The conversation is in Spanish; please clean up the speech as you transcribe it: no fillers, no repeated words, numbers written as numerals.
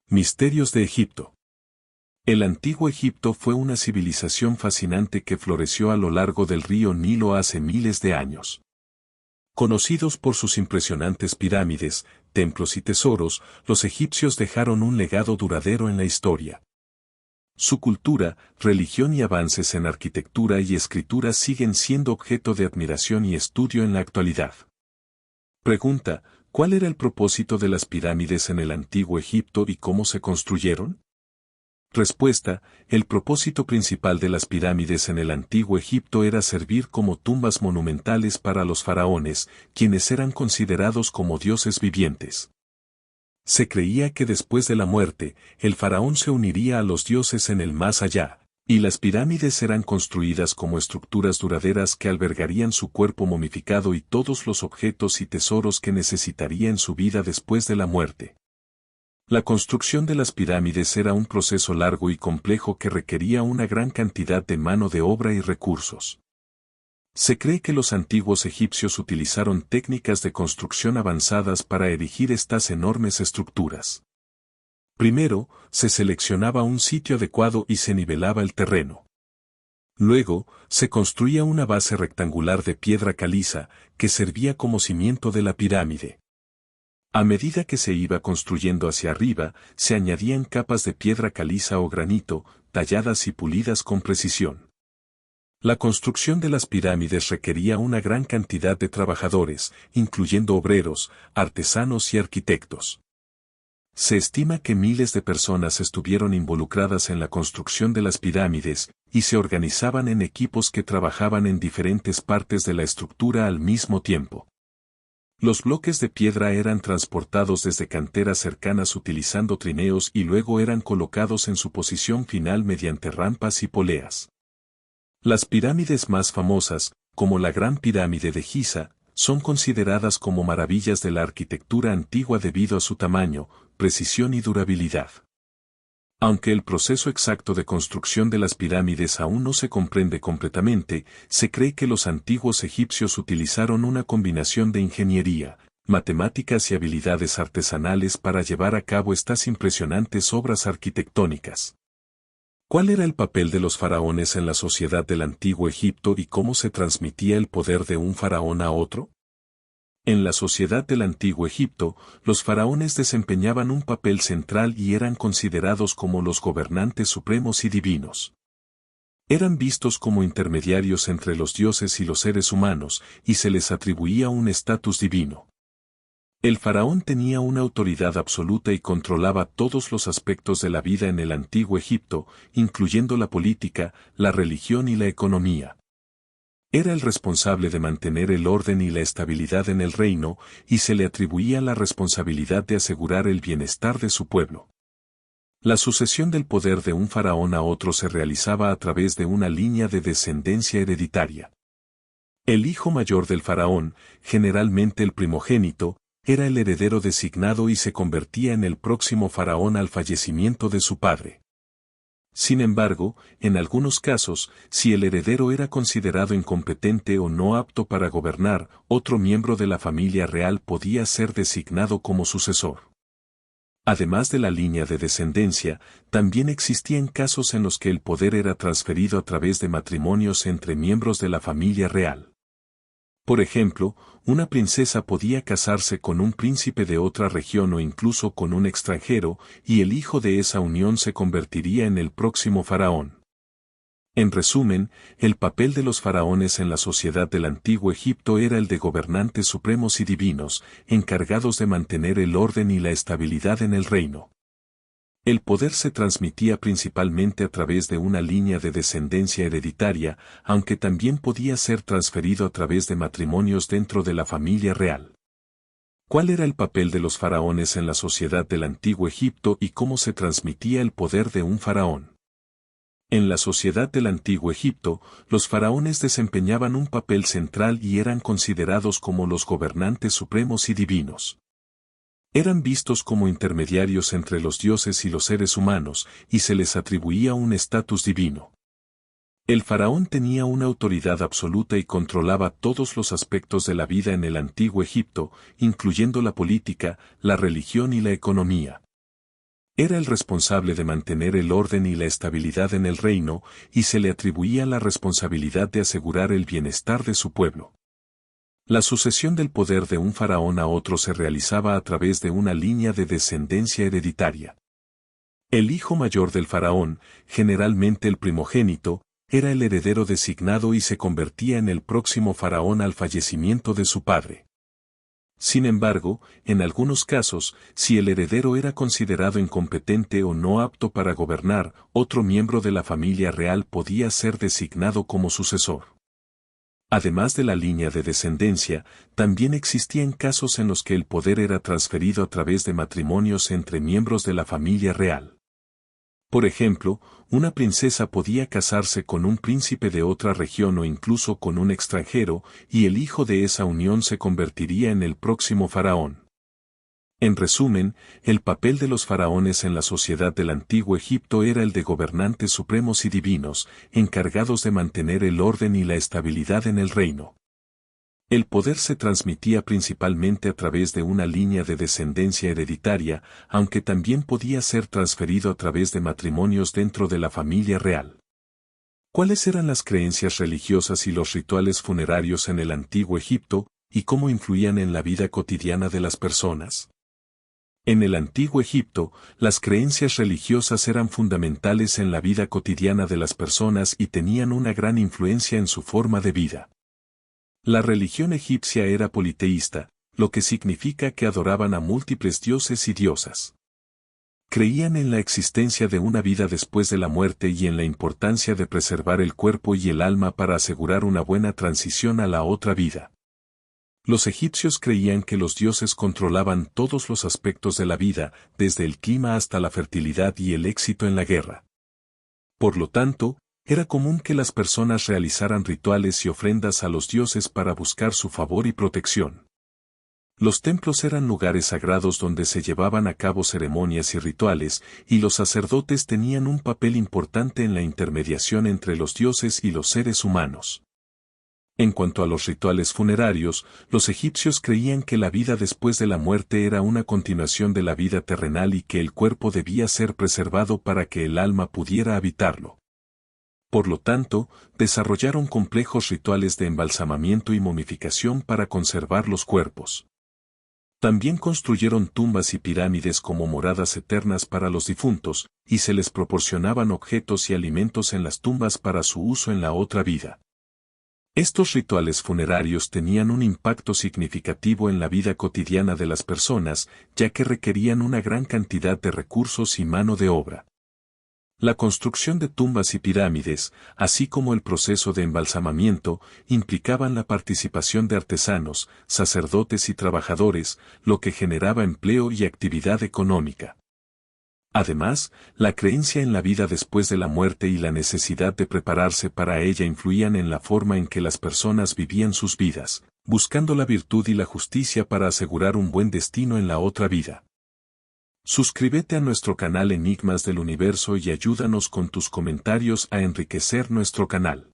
Misterios de Egipto. El antiguo Egipto fue una civilización fascinante que floreció a lo largo del río Nilo hace miles de años. Conocidos por sus impresionantes pirámides, templos y tesoros, los egipcios dejaron un legado duradero en la historia. Su cultura, religión y avances en arquitectura y escritura siguen siendo objeto de admiración y estudio en la actualidad. Pregunta: ¿cuál era el propósito de las pirámides en el antiguo Egipto y cómo se construyeron? Respuesta: el propósito principal de las pirámides en el antiguo Egipto era servir como tumbas monumentales para los faraones, quienes eran considerados como dioses vivientes. Se creía que después de la muerte, el faraón se uniría a los dioses en el más allá, y las pirámides eran construidas como estructuras duraderas que albergarían su cuerpo momificado y todos los objetos y tesoros que necesitaría en su vida después de la muerte. La construcción de las pirámides era un proceso largo y complejo que requería una gran cantidad de mano de obra y recursos. Se cree que los antiguos egipcios utilizaron técnicas de construcción avanzadas para erigir estas enormes estructuras. Primero, se seleccionaba un sitio adecuado y se nivelaba el terreno. Luego, se construía una base rectangular de piedra caliza, que servía como cimiento de la pirámide. A medida que se iba construyendo hacia arriba, se añadían capas de piedra caliza o granito, talladas y pulidas con precisión. La construcción de las pirámides requería una gran cantidad de trabajadores, incluyendo obreros, artesanos y arquitectos. Se estima que miles de personas estuvieron involucradas en la construcción de las pirámides, y se organizaban en equipos que trabajaban en diferentes partes de la estructura al mismo tiempo. Los bloques de piedra eran transportados desde canteras cercanas utilizando trineos y luego eran colocados en su posición final mediante rampas y poleas. Las pirámides más famosas, como la Gran Pirámide de Giza, son consideradas como maravillas de la arquitectura antigua debido a su tamaño, precisión y durabilidad. Aunque el proceso exacto de construcción de las pirámides aún no se comprende completamente, se cree que los antiguos egipcios utilizaron una combinación de ingeniería, matemáticas y habilidades artesanales para llevar a cabo estas impresionantes obras arquitectónicas. ¿Cuál era el papel de los faraones en la sociedad del antiguo Egipto y cómo se transmitía el poder de un faraón a otro? En la sociedad del antiguo Egipto, los faraones desempeñaban un papel central y eran considerados como los gobernantes supremos y divinos. Eran vistos como intermediarios entre los dioses y los seres humanos, y se les atribuía un estatus divino. El faraón tenía una autoridad absoluta y controlaba todos los aspectos de la vida en el antiguo Egipto, incluyendo la política, la religión y la economía. Era el responsable de mantener el orden y la estabilidad en el reino, y se le atribuía la responsabilidad de asegurar el bienestar de su pueblo. La sucesión del poder de un faraón a otro se realizaba a través de una línea de descendencia hereditaria. El hijo mayor del faraón, generalmente el primogénito, era el heredero designado y se convertía en el próximo faraón al fallecimiento de su padre. Sin embargo, en algunos casos, si el heredero era considerado incompetente o no apto para gobernar, otro miembro de la familia real podía ser designado como sucesor. Además de la línea de descendencia, también existían casos en los que el poder era transferido a través de matrimonios entre miembros de la familia real. Por ejemplo, una princesa podía casarse con un príncipe de otra región o incluso con un extranjero, y el hijo de esa unión se convertiría en el próximo faraón. En resumen, el papel de los faraones en la sociedad del antiguo Egipto era el de gobernantes supremos y divinos, encargados de mantener el orden y la estabilidad en el reino. El poder se transmitía principalmente a través de una línea de descendencia hereditaria, aunque también podía ser transferido a través de matrimonios dentro de la familia real. ¿Cuál era el papel de los faraones en la sociedad del antiguo Egipto y cómo se transmitía el poder de un faraón? En la sociedad del antiguo Egipto, los faraones desempeñaban un papel central y eran considerados como los gobernantes supremos y divinos. Eran vistos como intermediarios entre los dioses y los seres humanos, y se les atribuía un estatus divino. El faraón tenía una autoridad absoluta y controlaba todos los aspectos de la vida en el antiguo Egipto, incluyendo la política, la religión y la economía. Era el responsable de mantener el orden y la estabilidad en el reino, y se le atribuía la responsabilidad de asegurar el bienestar de su pueblo. La sucesión del poder de un faraón a otro se realizaba a través de una línea de descendencia hereditaria. El hijo mayor del faraón, generalmente el primogénito, era el heredero designado y se convertía en el próximo faraón al fallecimiento de su padre. Sin embargo, en algunos casos, si el heredero era considerado incompetente o no apto para gobernar, otro miembro de la familia real podía ser designado como sucesor. Además de la línea de descendencia, también existían casos en los que el poder era transferido a través de matrimonios entre miembros de la familia real. Por ejemplo, una princesa podía casarse con un príncipe de otra región o incluso con un extranjero, y el hijo de esa unión se convertiría en el próximo faraón. En resumen, el papel de los faraones en la sociedad del antiguo Egipto era el de gobernantes supremos y divinos, encargados de mantener el orden y la estabilidad en el reino. El poder se transmitía principalmente a través de una línea de descendencia hereditaria, aunque también podía ser transferido a través de matrimonios dentro de la familia real. ¿Cuáles eran las creencias religiosas y los rituales funerarios en el antiguo Egipto, y cómo influían en la vida cotidiana de las personas? En el antiguo Egipto, las creencias religiosas eran fundamentales en la vida cotidiana de las personas y tenían una gran influencia en su forma de vida. La religión egipcia era politeísta, lo que significa que adoraban a múltiples dioses y diosas. Creían en la existencia de una vida después de la muerte y en la importancia de preservar el cuerpo y el alma para asegurar una buena transición a la otra vida. Los egipcios creían que los dioses controlaban todos los aspectos de la vida, desde el clima hasta la fertilidad y el éxito en la guerra. Por lo tanto, era común que las personas realizaran rituales y ofrendas a los dioses para buscar su favor y protección. Los templos eran lugares sagrados donde se llevaban a cabo ceremonias y rituales, y los sacerdotes tenían un papel importante en la intermediación entre los dioses y los seres humanos. En cuanto a los rituales funerarios, los egipcios creían que la vida después de la muerte era una continuación de la vida terrenal y que el cuerpo debía ser preservado para que el alma pudiera habitarlo. Por lo tanto, desarrollaron complejos rituales de embalsamamiento y momificación para conservar los cuerpos. También construyeron tumbas y pirámides como moradas eternas para los difuntos, y se les proporcionaban objetos y alimentos en las tumbas para su uso en la otra vida. Estos rituales funerarios tenían un impacto significativo en la vida cotidiana de las personas, ya que requerían una gran cantidad de recursos y mano de obra. La construcción de tumbas y pirámides, así como el proceso de embalsamamiento, implicaban la participación de artesanos, sacerdotes y trabajadores, lo que generaba empleo y actividad económica. Además, la creencia en la vida después de la muerte y la necesidad de prepararse para ella influían en la forma en que las personas vivían sus vidas, buscando la virtud y la justicia para asegurar un buen destino en la otra vida. Suscríbete a nuestro canal Enigmas del Universo y ayúdanos con tus comentarios a enriquecer nuestro canal.